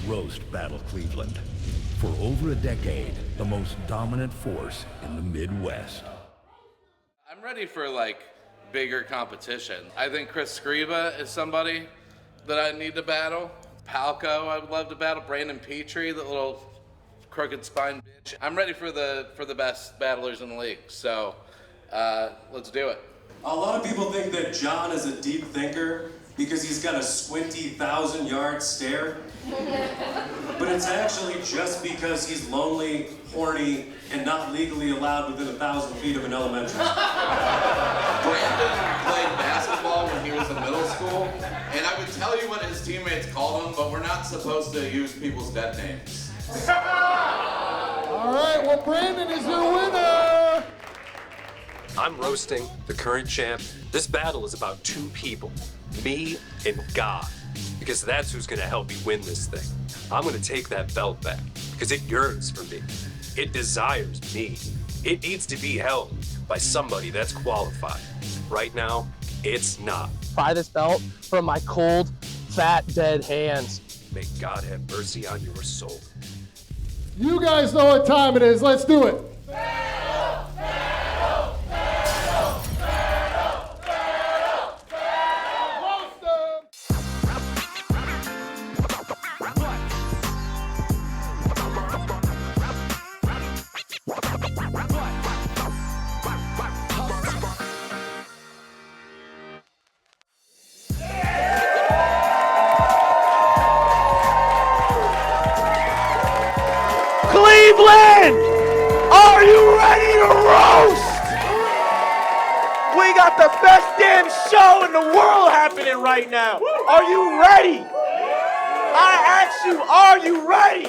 Roast Battle Cleveland. For over a decade, the most dominant force in the Midwest. I'm ready for bigger competition. I think Scriva is somebody that I need to battle. Palko, I would love to battle. Brandon Petri, the little crooked spine bitch. I'm ready for the best battlers in the league. So let's do it. A lot of people think that John is a deep thinker because he's got a squinty 1,000-yard stare. But it's actually just because he's lonely, horny, and not legally allowed within 1,000 feet of an elementary. Brandon played basketball when he was in middle school, and I would tell you what his teammates called him, but we're not supposed to use people's dead names. All right, well, Brandon is your winner. I'm roasting the current champ. This battle is about two people, me and God, because that's who's gonna help me win this thing. I'm gonna take that belt back, because it yearns for me. It desires me. It needs to be held by somebody that's qualified. Right now, it's not. Pry this belt from my cold, fat, dead hands. May God have mercy on your soul. You guys know what time it is. Let's do it. Cleveland! Are you ready to roast? We got the best damn show in the world happening right now. Are you ready? I ask you, are you ready?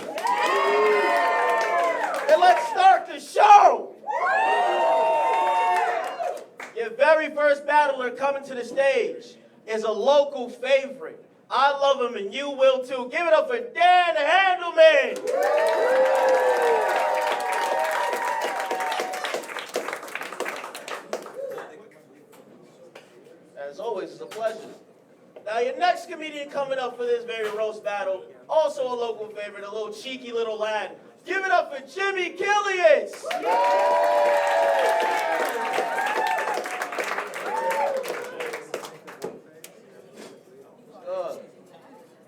And let's start the show. Your very first battler coming to the stage is a local favorite. I love him and you will too. Give it up for Dan Handelman. As always, it's a pleasure. Now your next comedian coming up for this very roast battle, also a local favorite, a little cheeky little lad. Give it up for Jimmy Killius.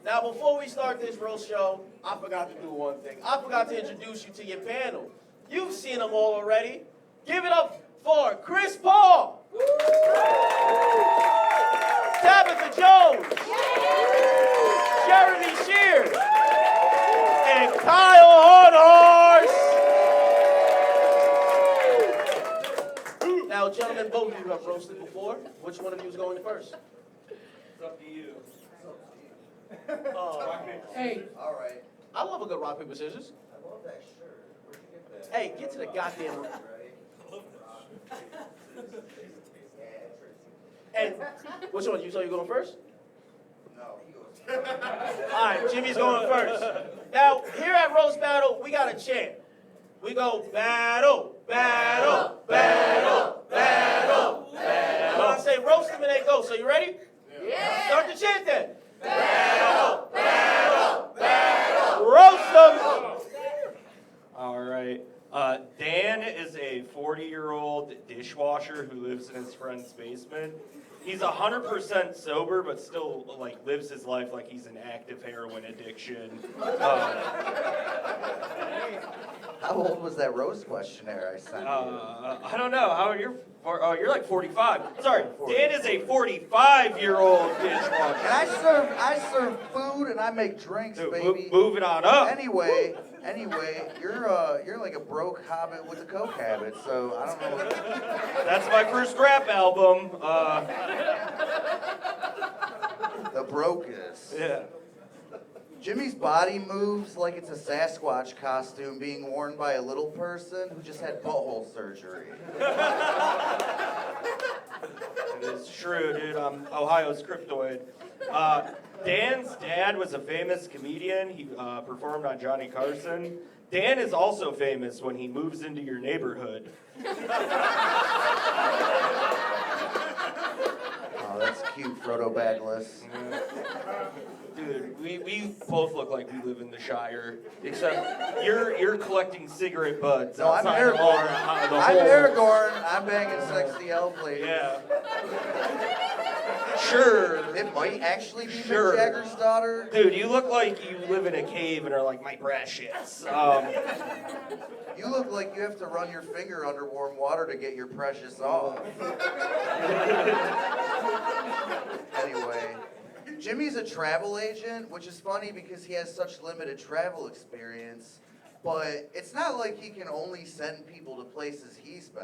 Now, before we start this roast show, I forgot to do one thing. I forgot to introduce you to your panel. You've seen them all already. Give it up for Chris Paul, Tabitha Jones, Jeremy Shears, and Kyle Hornhorse. Now, gentlemen, both of you have roasted before. Which one of you is going first? It's up to you. Hey. All right. I love a good rock, paper, scissors. I love that shirt. Where'd you get that? Hey, get to the goddamn... And which one? You saw you going first? No, he goes. All right, Jimmy's going first. Now, here at Roast Battle, we got a chant. We go battle, battle, battle, battle, battle. When I say roast them and they go. So you ready? Yeah. Start the chant then. Battle, battle, battle. Roast them. All right. Dan is a 40-year-old dishwasher who lives in his friend's basement. He's 100% sober, but still lives his life like he's in active heroin addiction. How old was that roast questionnaire I sent you? I don't know. How are you? You're like 45. Sorry, Dan is a 45-year-old dishwasher. And I serve food and I make drinks, Dude, baby. Moving on up. Anyway, you're like a broke hobbit with a coke habit, so I don't know. That's my first rap album. The brokest. Yeah. Jimmy's body moves like it's a Sasquatch costume being worn by a little person who just had butthole surgery. It is true, dude. I'm Ohio's cryptoid. Dan's dad was a famous comedian. He performed on Johnny Carson. Dan is also famous when he moves into your neighborhood. Oh, that's cute, Frodo Bagless. Dude, we both look like we live in the Shire, except you're collecting cigarette butts. No, I'm outside Aragorn. the I'm hole. Aragorn. I'm banging sexy elf ladies. Yeah. Sure. It might actually be Sure. Mick Jagger's daughter. Dude, you look like you live in a cave and are like my precious. You look like you have to run your finger under warm water to get your precious off. Anyway, Jimmy's a travel agent, which is funny because he has such limited travel experience, but it's not like he can only send people to places he's been.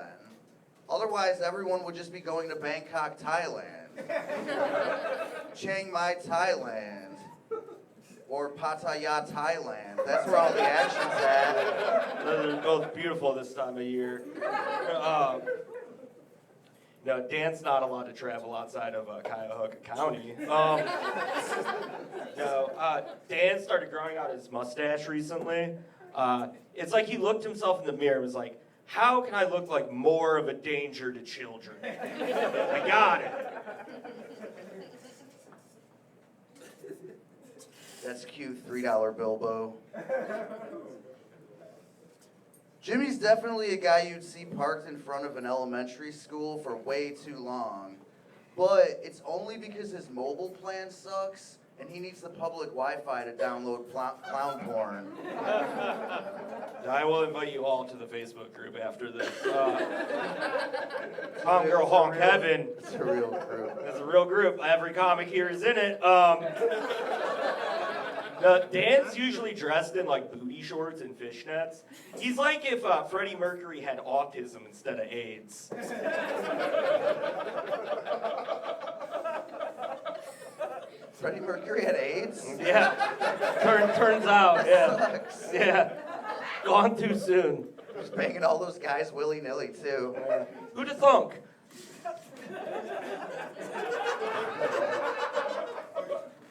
Otherwise, everyone would just be going to Bangkok, Thailand, Chiang Mai, Thailand, or Pattaya, Thailand. That's where all the action's at. They're both beautiful this time of year. No, Dan's not allowed to travel outside of Cuyahoga County. Dan started growing out his mustache recently. It's like he looked himself in the mirror and was like, how can I look like more of a danger to children? I got it. That's cute, $3 Bilbo. Jimmy's definitely a guy you'd see parked in front of an elementary school for way too long. But it's only because his mobile plan sucks and he needs the public Wi-Fi to download clown porn. I will invite you all to the Facebook group after this. Tom Girl Honk Heaven. It's a real group. It's a real group. Every comic here is in it. Dan's usually dressed in like booty shorts and fishnets. He's like if Freddie Mercury had autism instead of AIDS. Freddie Mercury had AIDS? Yeah. Turns out, yeah. Sucks. Yeah. Gone too soon. Just banging all those guys willy-nilly, too. Who'd have thunk?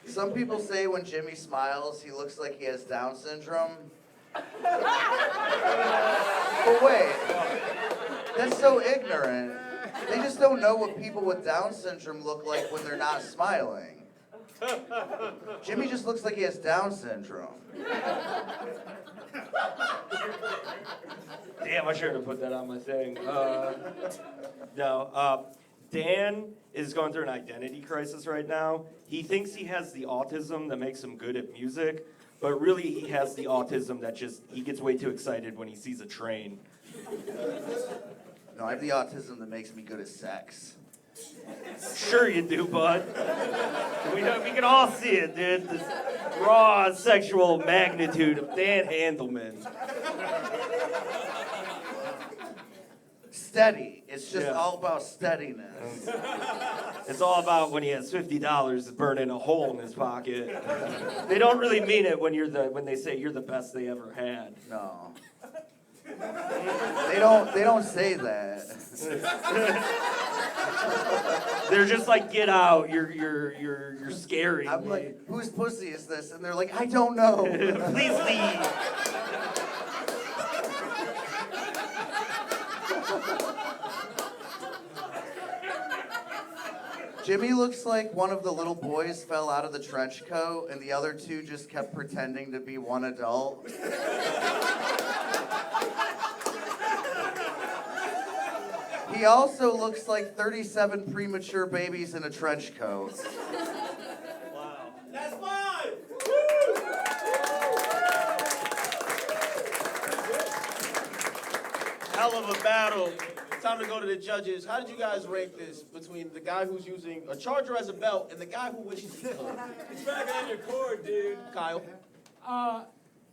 Some people say when Jimmy smiles, he looks like he has Down syndrome. But wait, that's so ignorant. They just don't know what people with Down syndrome look like when they're not smiling. Jimmy just looks like he has Down syndrome. Damn, I should have put that on my thing. Dan is going through an identity crisis right now. He thinks he has the autism that makes him good at music, but really he has the autism that he gets way too excited when he sees a train. No, I have the autism that makes me good at sex. Sure you do, bud. We can all see it, dude. This raw sexual magnitude of Dan Handelman. Steady. It's just all about steadiness. It's all about when he has $50 burning a hole in his pocket. They don't really mean it when they say you're the best they ever had. No. They don't say that. They're just like, get out. You're scary. I'm like, whose pussy is this? And they're like, I don't know. Please leave. Jimmy looks like one of the little boys fell out of the trench coat and the other two just kept pretending to be one adult. He also looks like 37 premature babies in a trench coat. Wow. That's fine! Hell of a battle. Time to go to the judges. How did you guys rank this between the guy who's using a charger as a belt and the guy who wishes he could? It's back on your cord, dude. Kyle?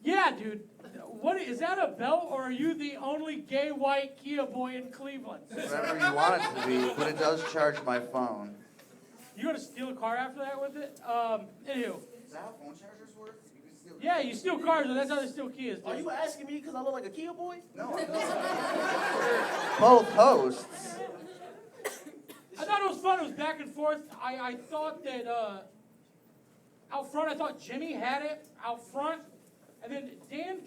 Yeah, dude. What is that a belt, or are you the only gay white Kia boy in Cleveland? Whatever you want it to be, but it does charge my phone. You gonna steal a car after that with it? Anywho. Is that how phone chargers work? Yeah, you steal cars, but that's how they steal Kias, dude. Are you asking me because I look like a Kia boy? No, I'm not. Both hosts. I thought it was fun. It was back and forth. I thought that out front, I thought Jimmy had it out front, and then Dan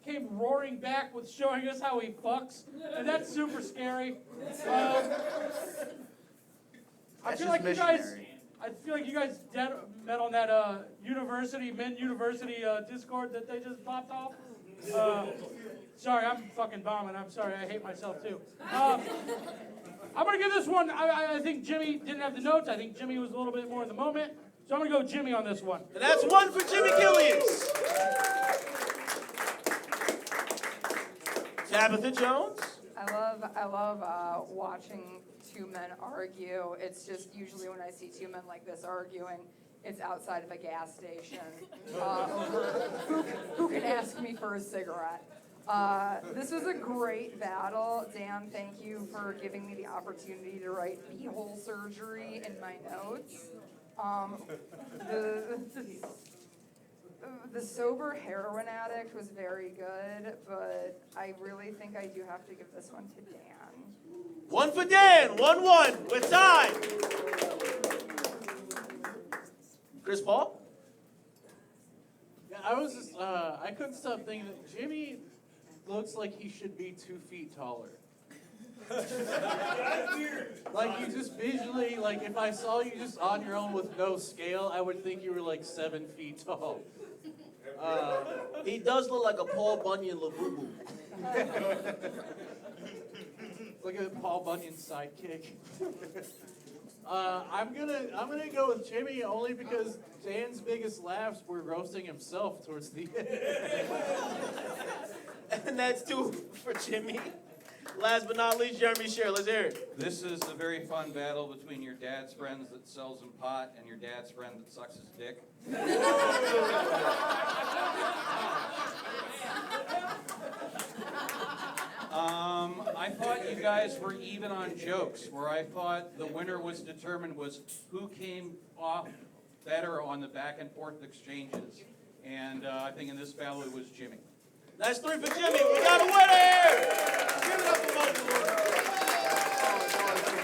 came roaring back with showing us how he fucks, and that's super scary. That's feel just like you guys. missionary. I feel like you guys met on that men university Discord that they just popped off. Sorry, I'm fucking bombing. I'm sorry, I hate myself too. I'm gonna give this one. I think Jimmy didn't have the notes. I think Jimmy was a little bit more in the moment. So I'm gonna go Jimmy on this one. And that's one for Jimmy Killius. Tabitha Jones. I love watching two men argue. It's just usually when I see two men like this arguing, it's outside of a gas station. Over who can ask me for a cigarette? This was a great battle. Dan, thank you for giving me the opportunity to write beehole surgery in my notes. The sober heroin addict was very good, but I really think I do have to give this one to Dan. One for Dan, 1-1, with time. Chris Paul? Yeah, I couldn't stop thinking that Jimmy looks like he should be 2 feet taller. Like you just visually, like if I saw you just on your own with no scale, I would think you were like 7 feet tall. He does look like a Paul Bunyan Labubu. Look at Paul Bunyan's sidekick. I'm gonna go with Jimmy only because Dan's biggest laughs were roasting himself towards the end. And that's 2 for Jimmy. Last but not least, Jeremy Sher. Let's hear it. This is a very fun battle between your dad's friends that sells him pot and your dad's friend that sucks his dick. I thought you guys were even on jokes, where I thought the winner was determined was who came off better on the back and forth exchanges. And I think in this battle it was Jimmy. That's 3 for Jimmy. We got a winner! Give it up for both of them.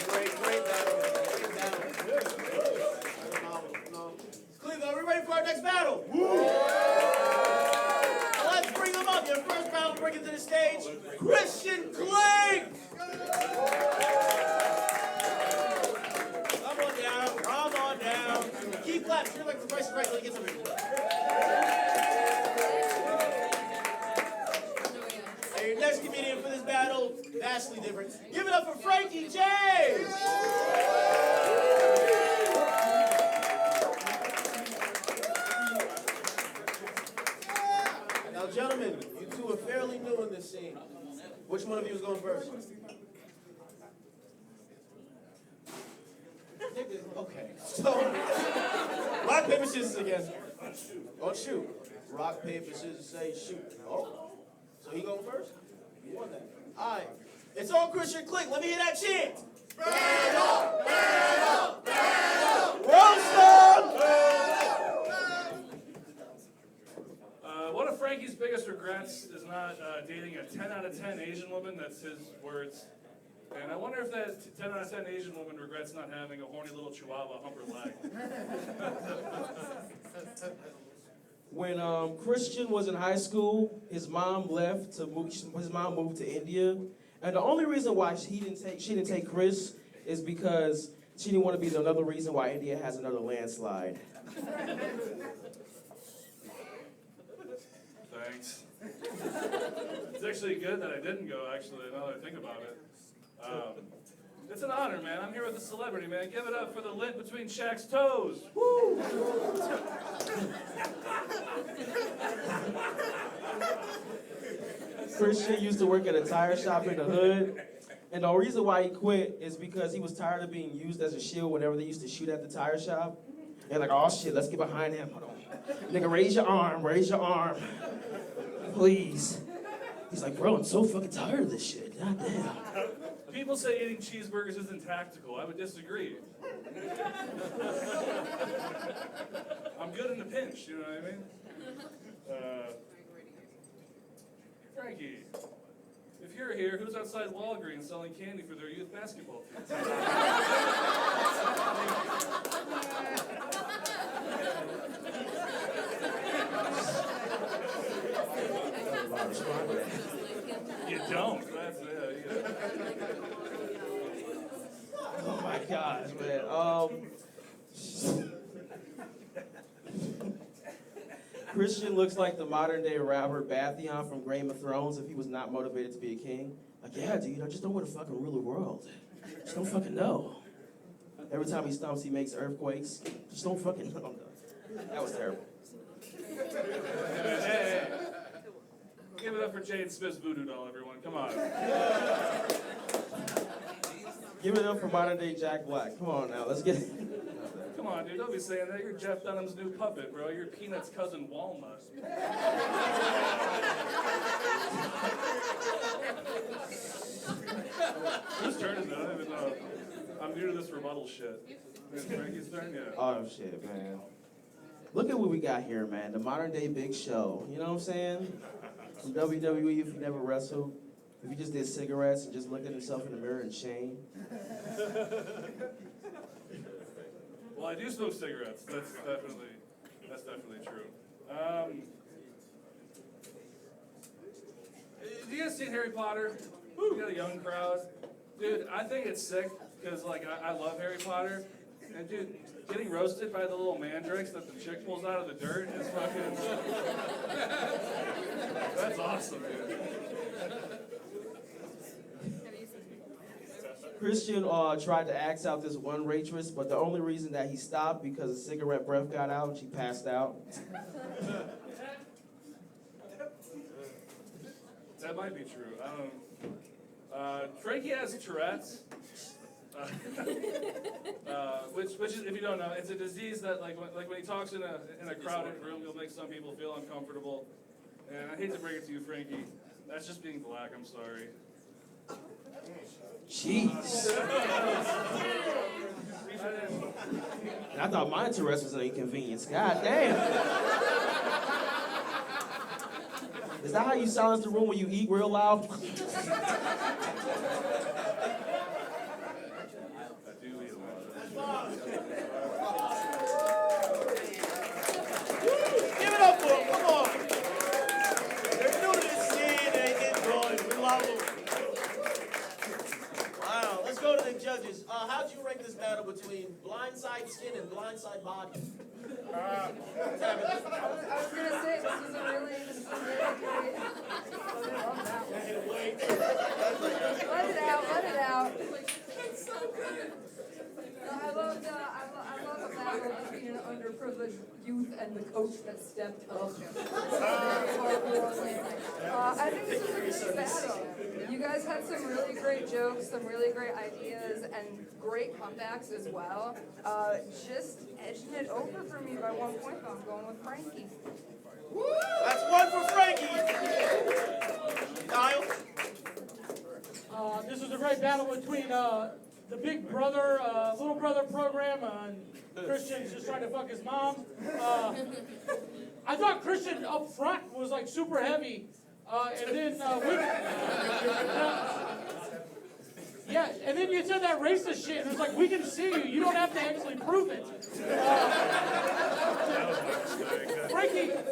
Great battle. Cleveland, are we ready for our next battle? Let's bring them up. Your first battle, bring it to the stage, Christian Klink! Come on down. Keep claps. You're like the Price is Right till he gets up here. Your next comedian for this battle, vastly different. Give it up for Frankie J! Now, gentlemen, you two are fairly new in this scene. Which one of you is going first? Okay, so, rock, paper, scissors again. Oh, shoot. Rock, paper, scissors, say shoot. Oh. So he going first? You won that. All right. It's on Christian Klink. Let me hear that chant. Battle! Battle! Battle! Roast One of Frankie's biggest regrets is not dating a 10 out of 10 Asian woman. That's his words. And I wonder if that 10 out of 10 Asian woman regrets not having a horny little chihuahua hump her leg. When Christian was in high school, his mom left to move. His mom moved to India, and the only reason why she didn't take Chris is because she didn't want to be another reason why India has another landslide. Thanks. It's actually good that I didn't go, actually, now that I think about it. It's an honor, man. I'm here with a celebrity, man. Give it up for the lint between Shaq's toes. Woo! Christian used to work at a tire shop in the hood, and the reason why he quit is because he was tired of being used as a shield whenever they used to shoot at the tire shop. And like, oh shit, let's get behind him. Hold on. Nigga, raise your arm, please. He's like, bro, I'm so fucking tired of this shit. God damn. People say eating cheeseburgers isn't tactical. I would disagree. I'm good in a pinch, you know what I mean? Frankie, if you're here, who's outside Walgreens selling candy for their youth basketball team? You don't. That's Oh my gosh, man. Christian looks like the modern day Robert Baratheon from Game of Thrones if he was not motivated to be a king. Like, yeah, dude, I just don't want to fucking rule the world. Just don't fucking know. Every time he stomps, he makes earthquakes. Just don't fucking know. That was terrible. Hey. Give it up for Jade Smith's voodoo doll, everyone. Come on. Give it up for modern day Jack Black. Come on now, let's get it. Come on, dude. Don't be saying that. You're Jeff Dunham's new puppet, bro. You're Peanut's cousin Walnut. Whose turn is that? I don't even know. I'm new to this rebuttal shit. It's Frankie's turn? Yeah. Oh, shit, man. Look at what we got here, man. The modern day Big Show. You know what I'm saying? From WWE, if you never wrestled, if you just did cigarettes and just looked at himself in the mirror in shame. Well, I do smoke cigarettes. That's definitely true. Do you guys see Harry Potter? We got a young crowd. Dude, I think it's sick because like I love Harry Potter. And dude, getting roasted by the little mandrakes that the chick pulls out of the dirt is fucking... That's awesome, dude. Christian tried to axe out this one waitress, but the only reason that he stopped because the cigarette breath got out and she passed out. That might be true. I don't know. Frankie has Tourette's. Which is, if you don't know, it's a disease that like when he talks in a crowded room, he'll make some people feel uncomfortable. And I hate to break it to you, Frankie, that's just being black. I'm sorry. Jeez. And I thought my Tourette's was an inconvenience. God damn. Is that how you silence the room when you eat real loud? Give it up for them, come on. They're new to this scene, they get going, we love them. Wow, let's go to the judges. How'd you rank this battle between blindside skin and blindside body? I was gonna say, this is a really great. Let it out. It's so good. I love the battle between an underprivileged youth and the coach that stepped up. I think this was a good battle. You guys had some really great jokes, some really great ideas, and great comebacks as well. Just edging it over for me by 1 point, though. I'm going with Frankie. That's one for Frankie. Kyle? This was a great battle between the Big Brother, Little Brother program, and Christian's just trying to fuck his mom. I thought Christian up front was like super heavy, and then yeah, and then you said that racist shit, and it was like, we can see you. You don't have to actually prove it.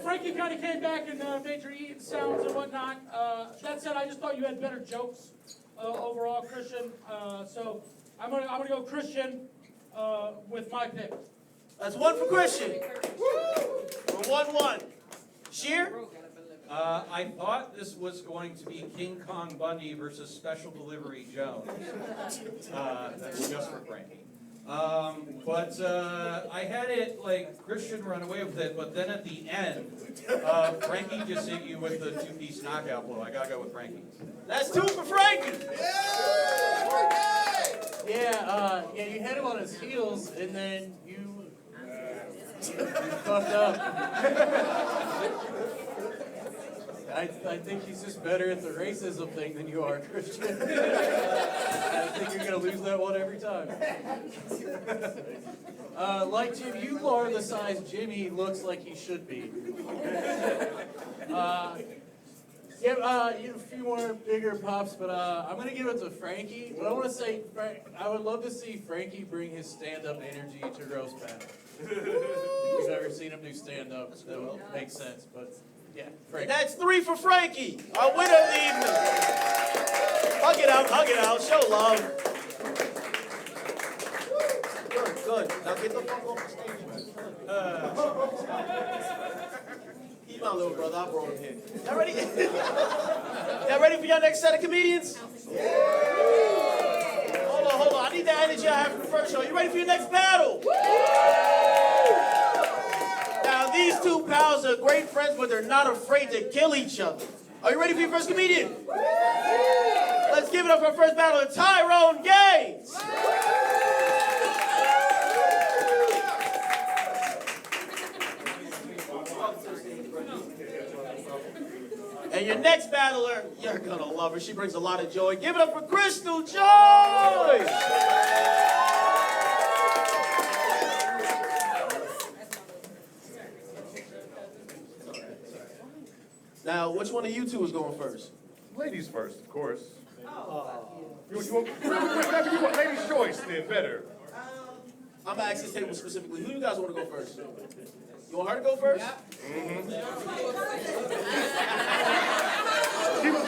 Frankie kind of came back and made your eating sounds and whatnot. That said, I just thought you had better jokes overall, Christian. So I'm gonna go Christian with my pick. That's one for Christian. We're 1-1. Sheer? I thought this was going to be King Kong Bundy versus Special Delivery Jones. That's just for Frankie. But I had it like Christian run away with it, but then at the end, Frankie just hit you with the two-piece knockout blow. I gotta go with Frankie. That's 2 for Frankie. Yeah, you hit him on his heels, and then you fucked up. I think he's just better at the racism thing than you are, Christian. I think you're going to lose that one every time. Like Jim, you are the size Jimmy looks like he should be. You have a few more bigger pops, but I'm going to give it to Frankie. But I want to say, I would love to see Frankie bring his stand-up energy to roast battle. You've never seen him do stand-up, so it makes sense. But yeah, Frankie. That's 3 for Frankie, our winner of the evening. Hug it out, show love. Good. Now get the fuck off the stage. He's my little brother. I brought him here. Y'all ready? Y'all ready for your next set of comedians? Hold on. I need that energy I had from the first show. You ready for your next battle? Now, these two pals are great friends, but they're not afraid to kill each other. Are you ready for your first comedian? Let's give it up for our first battle, Tyrone Gaines. And your next battler, you're gonna love her. She brings a lot of joy. Give it up for Cristol Joi. Now, which one of you two is going first? Ladies first, of course. You want ladies' choice, then better. I'm gonna ask this table specifically. Who you guys want to go first? You want her to go first?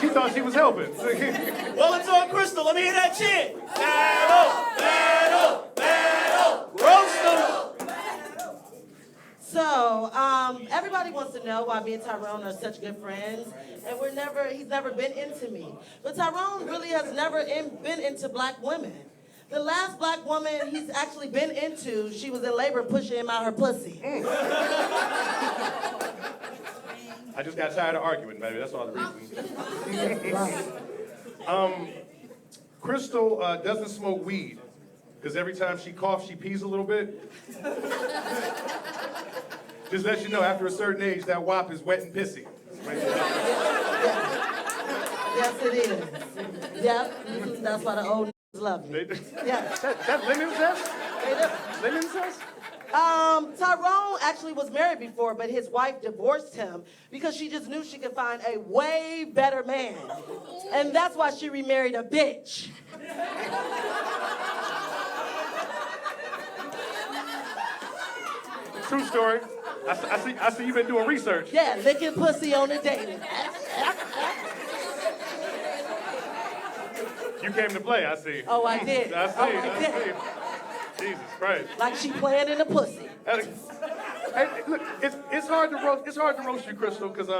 She thought she was helping. Well, it's on Cristol. Let me hear that chant. Battle, battle, battle, roast them. So, everybody wants to know why me and Tyrone are such good friends, and he's never been into me. But Tyrone really has never been into black women. The last black woman he's actually been into, she was in labor pushing him out her pussy. I just got tired of arguing, baby. That's all the reason. Crystal doesn't smoke weed, because every time she coughs, she pees a little bit. Just let you know, after a certain age, that wop is wet and pissy. Yes, it is. Yep, that's why the old love you. Yeah. That lemon zest? Lemon zest? Tyrone actually was married before, but his wife divorced him because she just knew she could find a way better man. And that's why she remarried a bitch. True story. I see you've been doing research. Yeah, licking pussy on a date. You came to play, I see. Oh, I did. I see. Jesus Christ. Like she playing in the pussy. Hey, look, it's hard to roast you, Crystal, because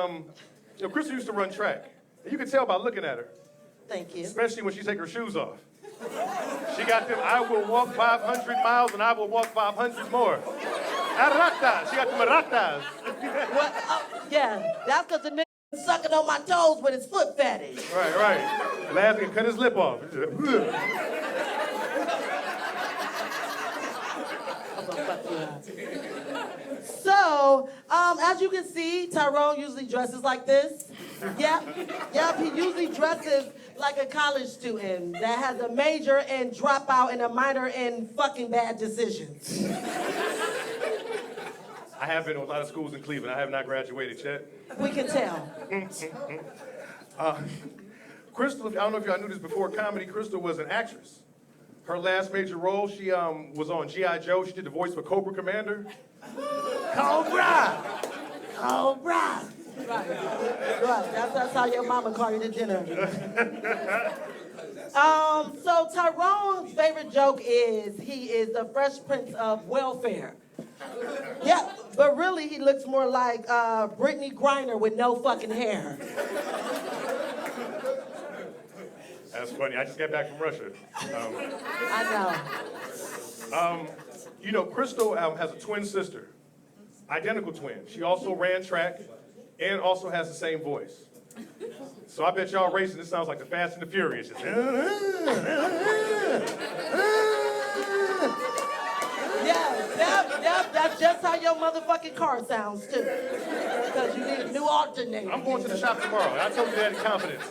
Crystal used to run track. And you can tell by looking at her. Thank you. Especially when she take her shoes off. She got them, I will walk 500 miles and I will walk 500 more. Aratas. She got them aratas. Well, yeah, that's because the nigga sucking on my toes with his foot fatty. Right. Last nigga cut his lip off. So, as you can see, Tyrone usually dresses like this. Yep, he usually dresses like a college student that has a major in dropout and a minor in fucking bad decisions. I have been to a lot of schools in Cleveland. I have not graduated yet. We can tell. Crystal, I don't know if y'all knew this before comedy, Crystal was an actress. Her last major role, she was on G.I. Joe. She did the voice for Cobra Commander. Cobra! Right. That's how your mama call you to dinner. So Tyrone's favorite joke is he is the Fresh Prince of Welfare. Yeah, but really he looks more like Brittany Griner with no fucking hair. That's funny. I just got back from Russia. I know. Crystal has a twin sister. Identical twin. She also ran track and also has the same voice. So I bet y'all racing, this sounds like the Fast and the Furious. Just, Yep, that's just how your motherfucking car sounds too. Because you need a new alternator. I'm going to the shop tomorrow. I told you that in confidence.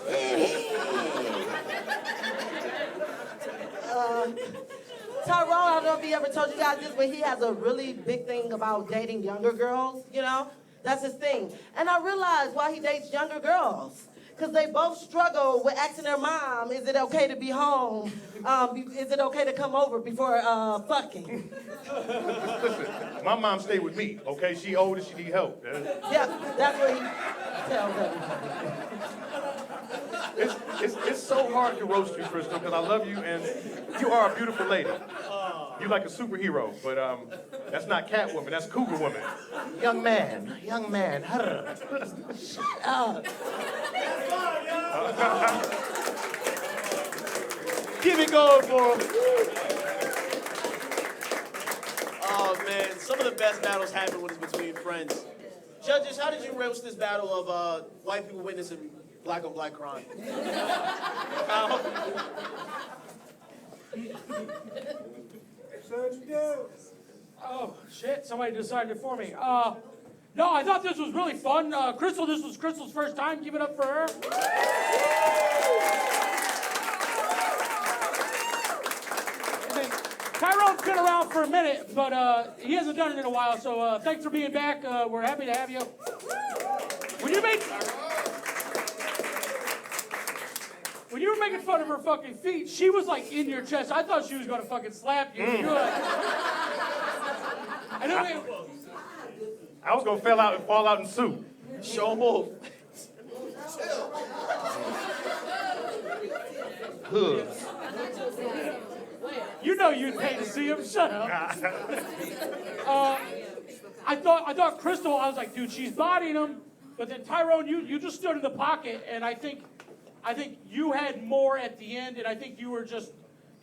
Tyrone, I don't know if he ever told you guys this, but he has a really big thing about dating younger girls, That's his thing. And I realized why he dates younger girls. Because they both struggle with asking their mom, is it okay to be home? Is it okay to come over before fucking? Listen, my mom stayed with me, okay? She old and she need help. Yeah, that's what he tells everybody. It's so hard to roast you, Crystal, because I love you and you are a beautiful lady. You like a superhero, but that's not Catwoman, that's Cougar Woman. Young man. Shut up. Keep it going for him. Oh, man. Some of the best battles happen when it's between friends. Judges, how did you roast this battle of white people witnessing black on black crime? Oh, shit. Somebody decided it for me. No, I thought this was really fun. Crystal, this was Crystal's first time. Give it up for her. Tyrone's been around for a minute, but he hasn't done it in a while, so thanks for being back. We're happy to have you. When you were making fun of her fucking feet, she was like in your chest. I thought she was gonna fucking slap you. You were like, I was gonna fall out in soup. Show 'em off. You know you'd pay to see him. Shut up. I thought Crystal. I was like, dude, she's bodying him. But then Tyrone, you just stood in the pocket, and I think you had more at the end, and I think you were just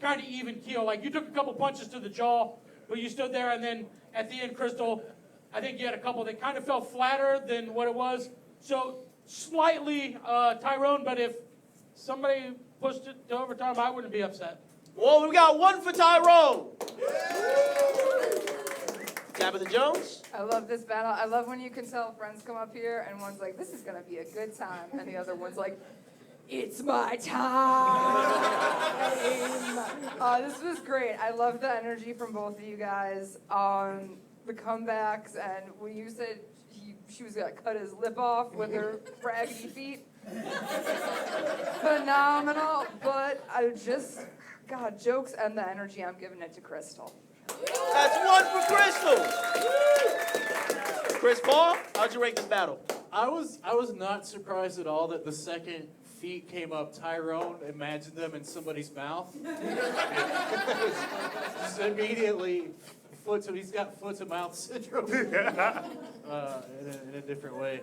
kind of even keel. Like you took a couple punches to the jaw, but you stood there, and then at the end, Crystal, I think you had a couple that kind of felt flatter than what it was. So slightly Tyrone, but if somebody pushed it to overtime, I wouldn't be upset. Well, we got one for Tyrone. Tabitha Jones. I love this battle. I love when you can tell friends come up here and one's like, this is going to be a good time. And the other one's like, it's my time. This was great. I love the energy from both of you guys. The comebacks, and when you said she was going to cut his lip off with her raggedy feet. Phenomenal. But God, jokes and the energy, I'm giving it to Crystal. That's one for Crystal. Chris Paul, how'd you rate this battle? I was not surprised at all that the second feet came up. Tyrone imagined them in somebody's mouth. Just immediately, he's got foot to mouth syndrome in a different way.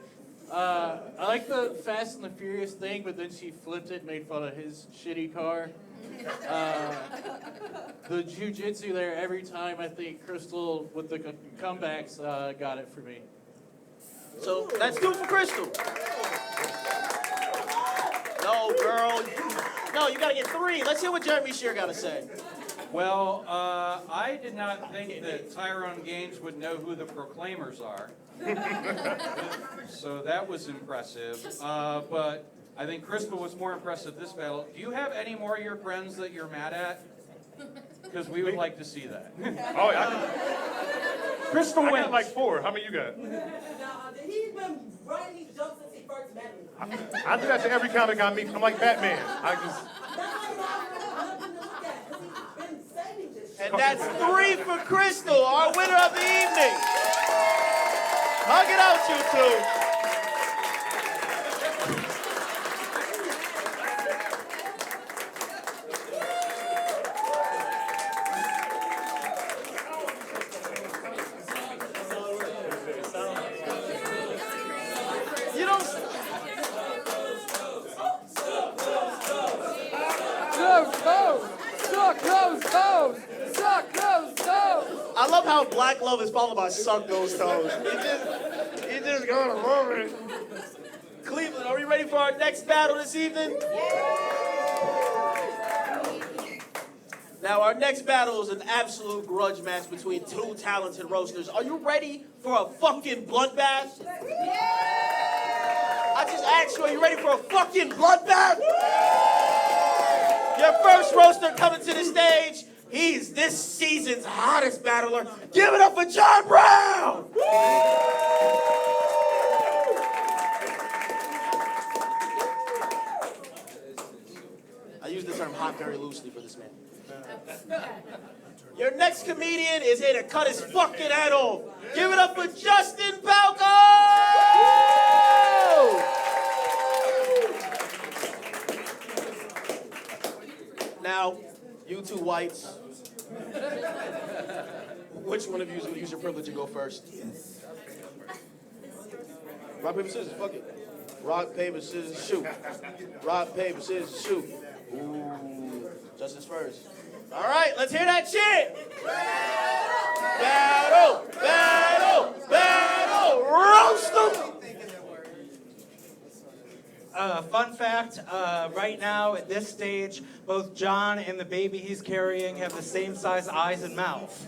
I like the Fast and the Furious thing, but then she flipped it and made fun of his shitty car. The jiu-jitsu there, every time I think Crystal with the comebacks got it for me. So that's two for Crystal. No, girl. No, you gotta get three. Let's hear what Jeremy Shear got to say. Well, I did not think that Tyrone Gaines would know who the Proclaimers are. So that was impressive. But I think Crystal was more impressive this battle. Do you have any more of your friends that you're mad at? Because we would like to see that. Oh, yeah. Crystal wins. I got like 4. How many you got? He's been writing these jokes since he first met me. I do that to every comic I meet. I'm like Batman. And that's 3 for Crystal, our winner of the evening. Hug it out, you two. I love how Black Love is followed by Suck Those Toes. He just going to love it. Cleveland, are we ready for our next battle this evening? Now, our next battle is an absolute grudge match between two talented roasters. Are you ready for a fucking bloodbath? I just asked you, are you ready for a fucking bloodbath? Your first roaster coming to the stage. He's this season's hottest battler. Give it up for John Brown! I use the term hot very loosely for this man. Your next comedian is here to cut his fucking head off. Give it up for Justin Palko! Now, you two whites, Which one of you is going to use your privilege and go first? Rock, paper, scissors, fuck it. Rock, paper, scissors, shoot. Rock, paper, scissors, shoot. Ooh, Justice first. All right, let's hear that shit. Battle, battle, battle, roast them. Fun fact, right now at this stage, both John and the baby he's carrying have the same size eyes and mouth.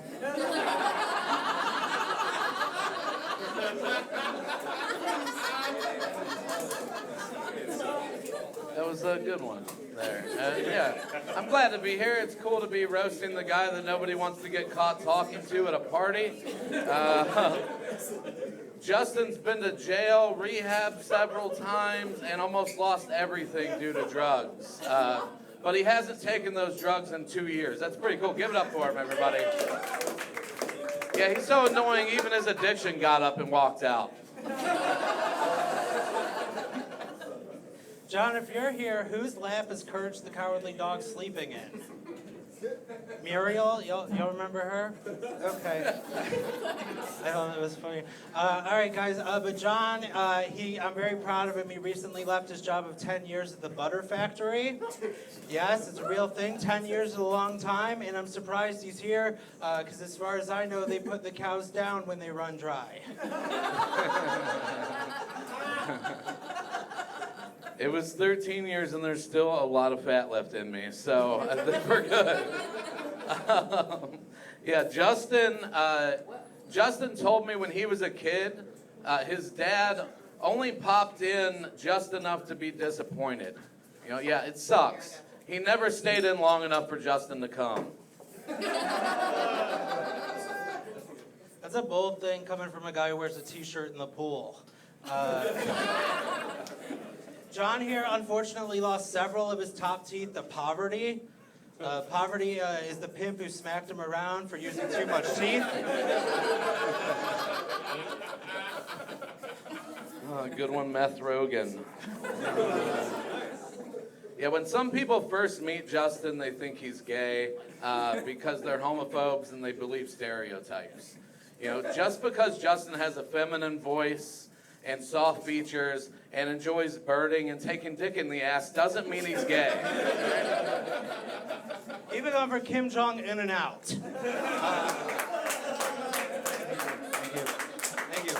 That was a good one there. Yeah, I'm glad to be here. It's cool to be roasting the guy that nobody wants to get caught talking to at a party. Justin's been to jail, rehab several times, and almost lost everything due to drugs. But he hasn't taken those drugs in 2 years. That's pretty cool. Give it up for him, everybody. Yeah, he's so annoying, even his addiction got up and walked out. John, if you're here, whose lap is Courage the Cowardly Dog sleeping in? Muriel? You'll remember her? Okay. I thought it was funny. All right, guys. But John, I'm very proud of him. He recently left his job of 10 years at the butter factory. Yes, it's a real thing. 10 years is a long time, and I'm surprised he's here because as far as I know, they put the cows down when they run dry. It was 13 years and there's still a lot of fat left in me, so I think we're good. Yeah, Justin told me when he was a kid, his dad only popped in just enough to be disappointed. You know, yeah, it sucks. He never stayed in long enough for Justin to come. That's a bold thing coming from a guy who wears a t-shirt in the pool. John here unfortunately lost several of his top teeth to poverty. Poverty is the pimp who smacked him around for using too much teeth. Oh, good one, Meth Rogan. Yeah, when some people first meet Justin, they think he's gay because they're homophobes and they believe stereotypes. You know, just because Justin has a feminine voice and soft features and enjoys birding and taking dick in the ass doesn't mean he's gay. Even over Kim Jong in and out. Thank you.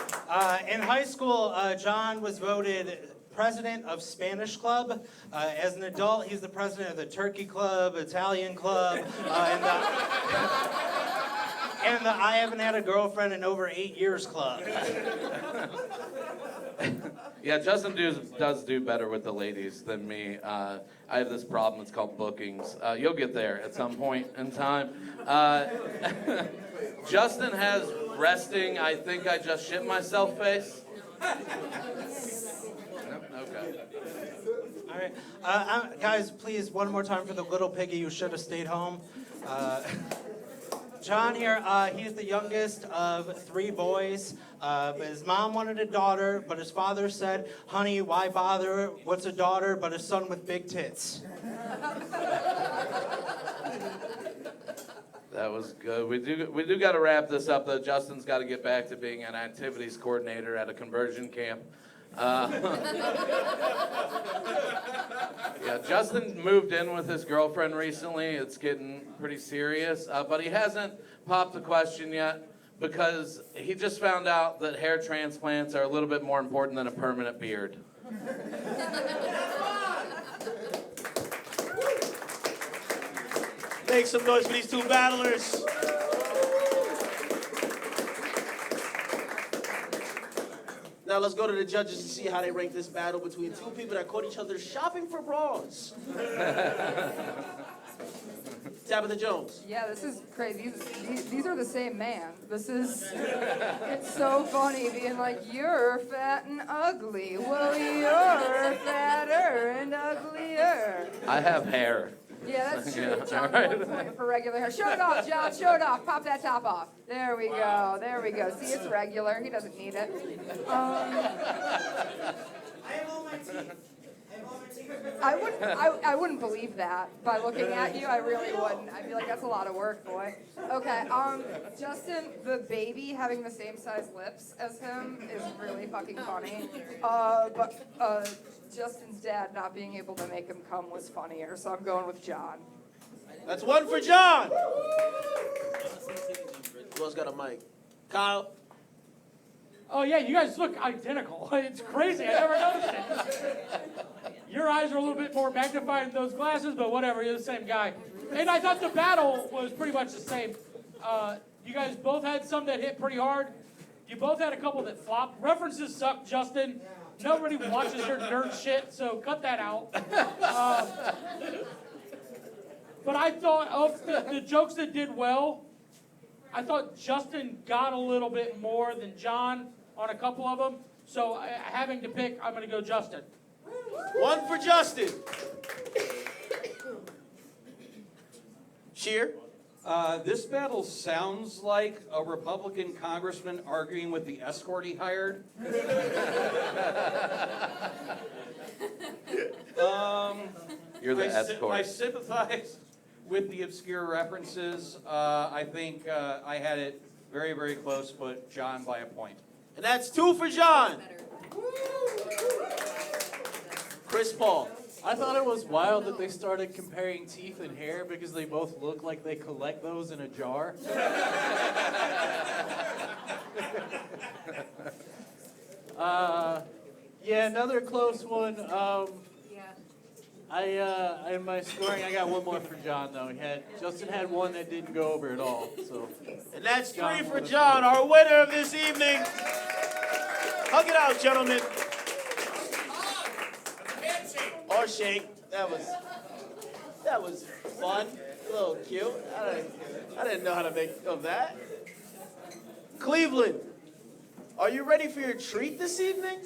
In high school, John was voted president of Spanish Club. As an adult, he's the president of the Turkey Club, Italian Club, and the I haven't had a girlfriend in over 8 years club. Yeah, Justin does do better with the ladies than me. I have this problem, it's called bookings. You'll get there at some point in time. Justin has resting, I think I just shit myself face. Okay. All right. Guys, please, one more time for the little piggy who should have stayed home. John here, he's the youngest of 3 boys. His mom wanted a daughter, but his father said, honey, why bother? What's a daughter but a son with big tits? That was good. We do got to wrap this up, though. Justin's got to get back to being an activities coordinator at a conversion camp. Yeah, Justin moved in with his girlfriend recently. It's getting pretty serious, but he hasn't popped the question yet because he just found out that hair transplants are a little bit more important than a permanent beard. Make some noise for these 2 battlers. Now let's go to the judges to see how they rank this battle between 2 people that caught each other shopping for bras. Tabitha Jones. Yeah, this is crazy. These are the same man. It's so funny being like, you're fat and ugly. Well, you're fatter and uglier. I have hair. Yeah, that's true. Yeah, John, all right. 1 point for regular hair. Show it off, John. Show it off. Pop that top off. There we go. There we go. See, it's regular. He doesn't need it. I have all my teeth. I wouldn't believe that by looking at you. I really wouldn't. I'd be like, that's a lot of work, boy. Okay, Justin, the baby having the same size lips as him is really fucking funny. But Justin's dad not being able to make him come was funnier, so I'm going with John. That's one for John. Who else got a mic? Kyle. Oh yeah, you guys look identical. It's crazy. I never noticed it. Your eyes are a little bit more magnified in those glasses, but whatever. You're the same guy. And I thought the battle was pretty much the same. You guys both had some that hit pretty hard. You both had a couple that flopped. References suck, Justin. Nobody watches your nerd shit, so cut that out. But I thought of the jokes that did well, I thought Justin got a little bit more than John on a couple of them. So having to pick, I'm going to go Justin. One for Justin. Cheer. This battle sounds like a Republican congressman arguing with the escort he hired. You're the escort. I sympathize with the obscure references. I think I had it very, very close, but John by a point. And that's 2 for John. Chris Paul. I thought it was wild that they started comparing teeth and hair because they both look like they collect those in a jar. Yeah, another close one. In my scoring, I got one more for John though. Justin had one that didn't go over at all. So, and that's 3 for John, our winner of this evening. Hug it out, gentlemen. Or shake. That was fun. A little cute. I didn't know how to make of that. Cleveland, are you ready for your treat this evening?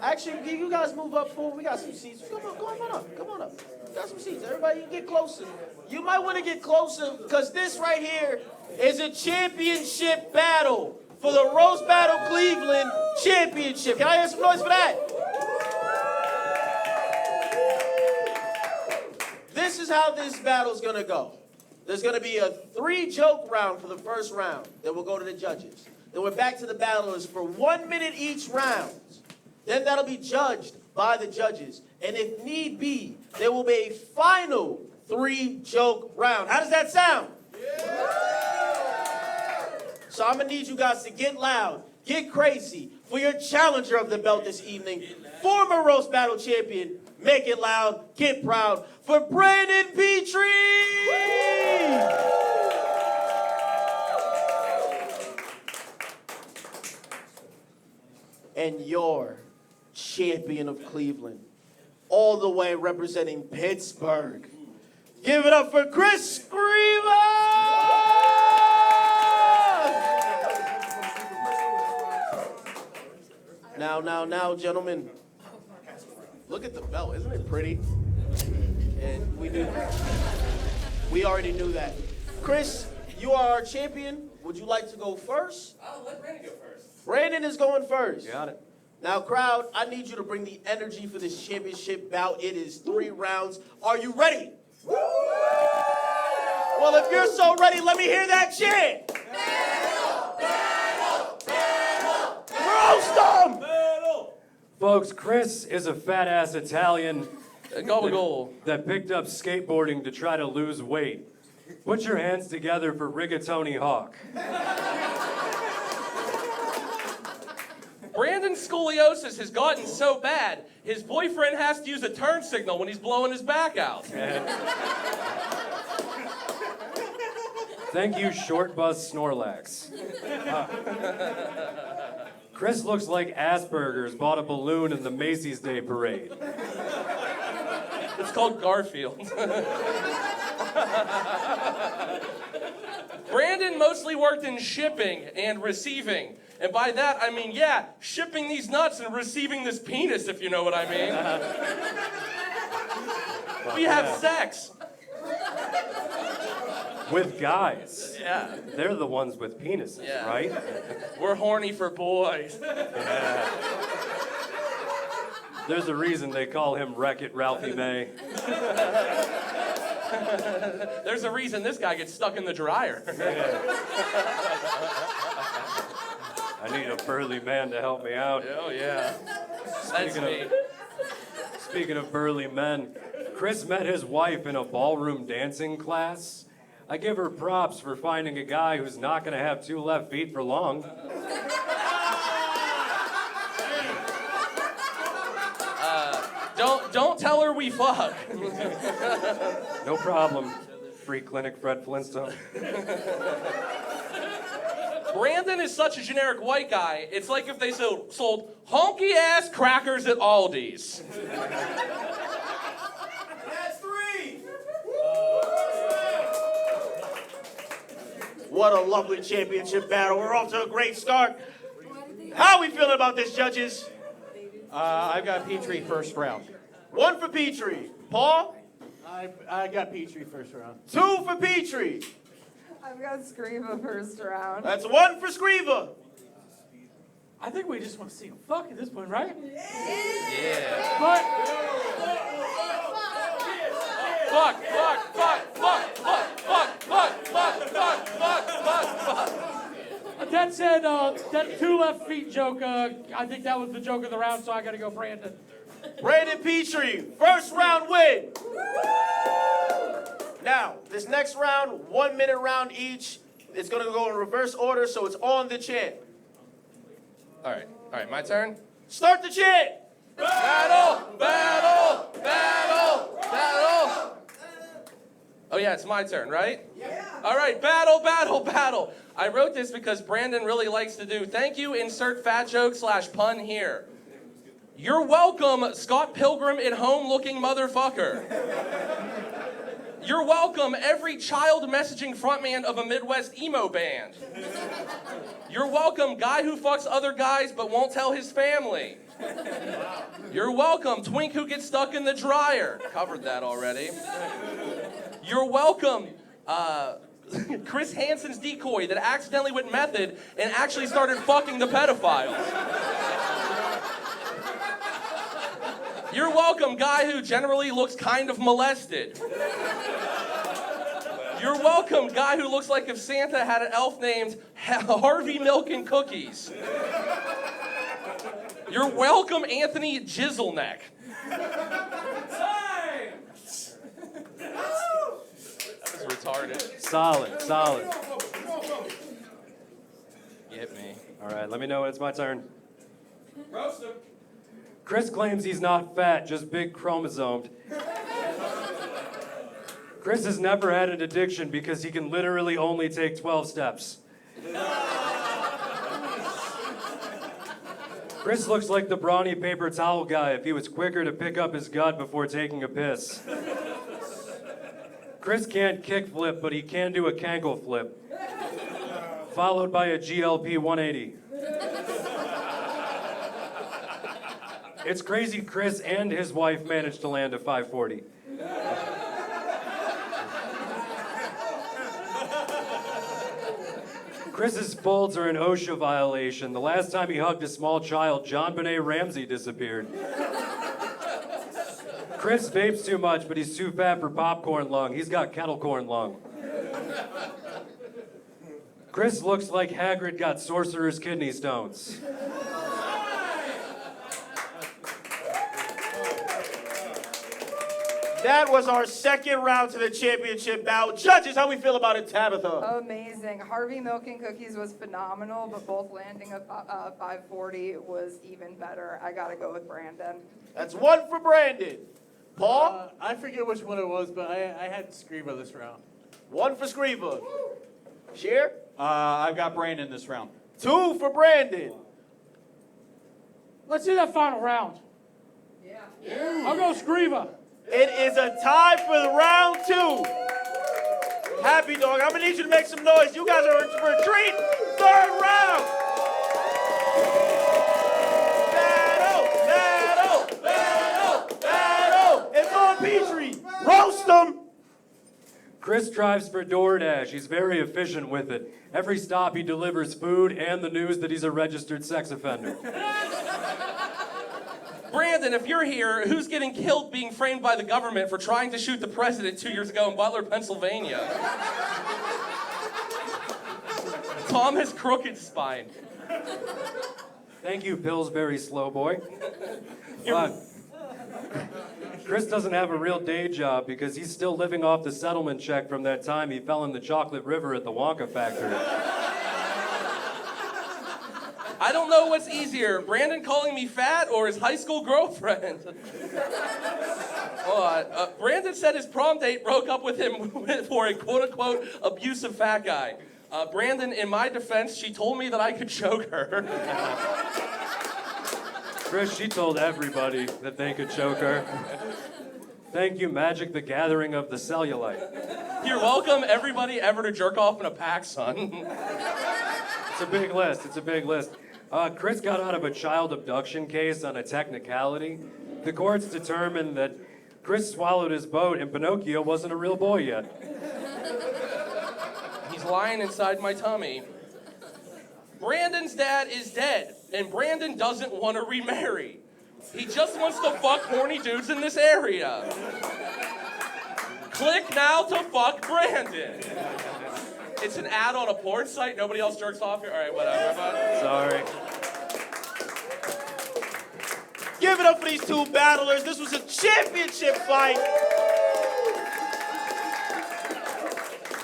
Actually, can you guys move up forward? We got some seats. Come on up. We got some seats. Everybody, you get closer. You might want to get closer because this right here is a championship battle for the Roast Battle Cleveland Championship. Can I hear some noise for that? This is how this battle's gonna go. There's gonna be a 3-joke round for the first round. Then we'll go to the judges. Then we're back to the battlers for 1 minute each round. Then that'll be judged by the judges. And if need be, there will be a final 3-joke round. How does that sound? So I'm gonna need you guys to get loud, get crazy for your challenger of the belt this evening, former Roast Battle champion. Make it loud, get proud for Brandon Petri! And your champion of Cleveland, all the way representing Pittsburgh. Give it up for Chris Scriva! Now, gentlemen. Look at the belt, isn't it pretty? And we already knew that. Chris, you are our champion. Would you like to go first? I'll let Brandon go first. Brandon is going first. Got it. Now, crowd, I need you to bring the energy for this championship bout. It is 3 rounds. Are you ready? Well, if you're so ready, let me hear that chant. Roast 'em! Folks, Chris is a fat-ass Italian Goal. that picked up skateboarding to try to lose weight. Put your hands together for Rigatoni Hawk. Brandon's scoliosis has gotten so bad, his boyfriend has to use a turn signal when he's blowing his back out. Thank you, Short Bus Snorlax. Chris looks like Asperger's bought a balloon in the Macy's Day Parade. It's called Garfield. Brandon mostly worked in shipping and receiving. And by that, I mean, shipping these nuts and receiving this penis, if you know what I mean. We have sex. With guys. Yeah. They're the ones with penises, right? We're horny for boys. There's a reason they call him Wreck-It Ralphie May. There's a reason this guy gets stuck in the dryer. I need a burly man to help me out. Oh, yeah. That's me. Speaking of burly men, Chris met his wife in a ballroom dancing class. I give her props for finding a guy who's not going to have two left feet for long. Don't tell her we fuck. No problem. Free clinic, Fred Flintstone. Brandon is such a generic white guy, it's like if they sold honky-ass crackers at Aldi's. That's 3. What a lovely championship battle. We're off to a great start. How are we feeling about this, judges? I've got Petri first round. 1 for Petri. Paul? I got Petri first round. 2 for Petri. I've got Scriva first round. That's 1 for Scriva. I think we just want to see him fuck at this point, right? Yeah. But fuck. That said, that 2 left feet joke, I think that was the joke of the round, so I got to go Brandon. Brandon Petri, first round win. Now, this next round, 1 minute round each. It's going to go in reverse order, so it's on the chant. All right, my turn. Start the chant. Battle, battle, battle, battle. Oh yeah, it's my turn, right? Yeah. All right, battle, battle, battle. I wrote this because Brandon really likes to do thank you, insert fat joke / pun here. You're welcome, Scott Pilgrim at home looking motherfucker. You're welcome, every child messaging frontman of a Midwest emo band. You're welcome, guy who fucks other guys but won't tell his family. You're welcome, twink who gets stuck in the dryer. Covered that already. You're welcome, Chris Hansen's decoy that accidentally went method and actually started fucking the pedophiles. You're welcome, guy who generally looks kind of molested. You're welcome, guy who looks like if Santa had an elf named Harvey Milk and Cookies. You're welcome, Anthony Jizzleneck. That was retarded. Solid. Get me. All right, let me know when it's my turn. Roast him. Chris claims he's not fat, just big chromosomed. Chris has never had an addiction because he can literally only take 12 steps. Chris looks like the brawny paper towel guy if he was quicker to pick up his gut before taking a piss. Chris can't kickflip, but he can do a cankle flip, followed by a GLP 180. It's crazy Chris and his wife managed to land a 540. Chris's folds are an OSHA violation. The last time he hugged a small child, John Benet Ramsey disappeared. Chris vapes too much, but he's too fat for popcorn lung. He's got kettle corn lung. Chris looks like Hagrid got sorcerer's kidney stones. That was our second round to the championship bout. Judges, how we feel about it, Tabitha? Amazing. Harvey Milk and Cookies was phenomenal, but both landing a 540 was even better. I gotta go with Brandon. That's 1 for Brandon. Paul? I forget which one it was, but I had Scriva this round. 1 for Scriva. Sheer? I've got Brandon this round. 2 for Brandon. Let's see that final round. Yeah. I'll go Scriva. It is a tie for the round 2. Happy dog. I'm gonna need you to make some noise. You guys are in for a treat. 3rd round. Battle. It's on Petri. Roast them. Chris drives for DoorDash. He's very efficient with it. Every stop he delivers food and the news that he's a registered sex offender. Brandon, if you're here, who's getting killed being framed by the government for trying to shoot the president 2 years ago in Butler, Pennsylvania? Tom has crooked spine. Thank you, Pillsbury Slowboy. Chris doesn't have a real day job because he's still living off the settlement check from that time he fell in the chocolate river at the Wonka factory. I don't know what's easier, Brandon calling me fat or his high school girlfriend. Brandon said his prom date broke up with him for a quote-unquote abusive fat guy. Brandon, in my defense, she told me that I could choke her. Chris, she told everybody that they could choke her. Thank you, Magic the Gathering of the Cellulite. You're welcome, everybody ever to jerk off in a pack, son. It's a big list, it's a big list. Chris got out of a child abduction case on a technicality. The courts determined that Chris swallowed his boat and Pinocchio wasn't a real boy yet. He's lying inside my tummy. Brandon's dad is dead, and Brandon doesn't want to remarry. He just wants to fuck horny dudes in this area. Click now to fuck Brandon. It's an ad on a porn site. Nobody else jerks off here. All right, whatever. Sorry. Give it up for these two battlers. This was a championship fight.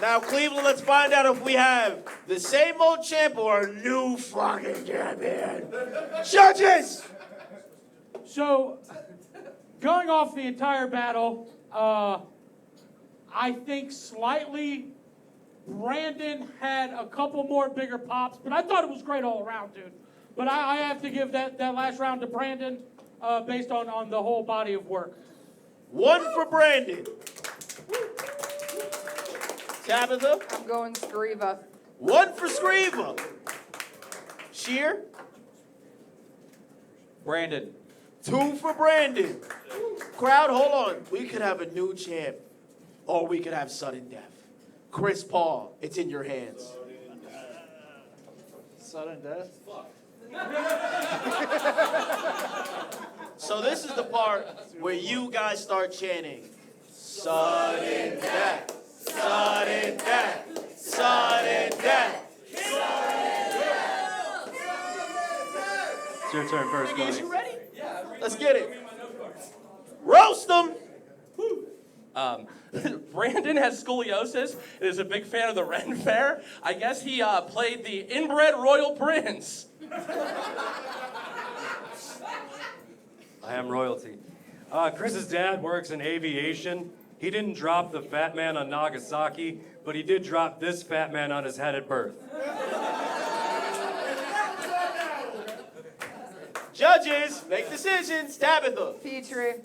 Now, Cleveland, let's find out if we have the same old champ or a new fucking champion. Judges! So, going off the entire battle, I think slightly Brandon had a couple more bigger pops, but I thought it was great all around, dude. But I have to give that last round to Brandon based on the whole body of work. One for Brandon. Tabitha? I'm going Scriva. One for Scriva. Sheer? Brandon. Two for Brandon. Crowd, hold on. We could have a new champ, or we could have sudden death. Chris Paul, it's in your hands. Sudden death? So this is the part where you guys start chanting, sudden death, sudden death, sudden death. It's your turn first, Cody. You ready? Let's get it. Roast them. Brandon has scoliosis and is a big fan of the Ren Fair. I guess he played the inbred royal prince. I am royalty. Chris's dad works in aviation. He didn't drop the fat man on Nagasaki, but he did drop this fat man on his head at birth. Judges, make decisions. Tabitha. Petri.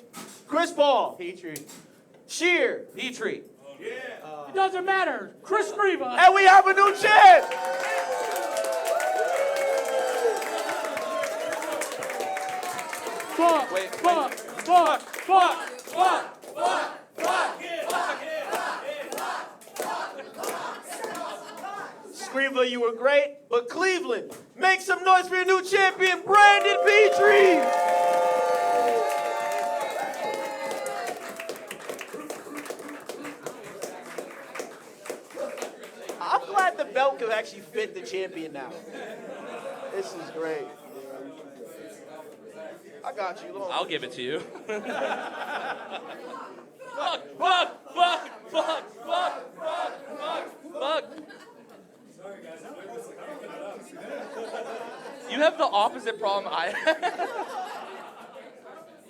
Chris Paul. Petri. Sheer. Petri. It doesn't matter. Chris Scriva. And we have a new champ. Fuck, fuck, fuck, fuck, fuck, fuck. Scriva, you were great, but Cleveland, make some noise for your new champion, Brandon Petri. I'm glad the belt could actually fit the champion now. This is great. I got you. I'll give it to you. Fuck, fuck, fuck, fuck, fuck, fuck, fuck. You have the opposite problem I have.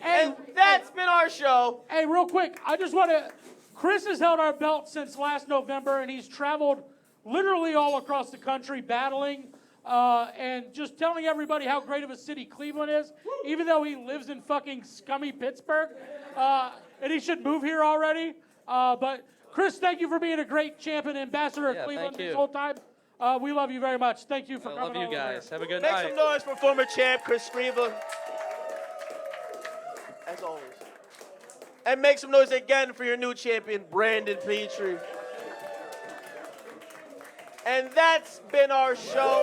And that's been our show. Hey, real quick, I just want to... Chris has held our belt since last November, and he's traveled literally all across the country battling and just telling everybody how great of a city Cleveland is, even though he lives in fucking scummy Pittsburgh. And he should move here already. But Chris, thank you for being a great champion ambassador of Cleveland this whole time. We love you very much. Thank you for coming. Love you guys. Have a good Make night. some noise for former champ Chris Scriva. As always. And make some noise again for your new champion, Brandon Petri. And that's been our show.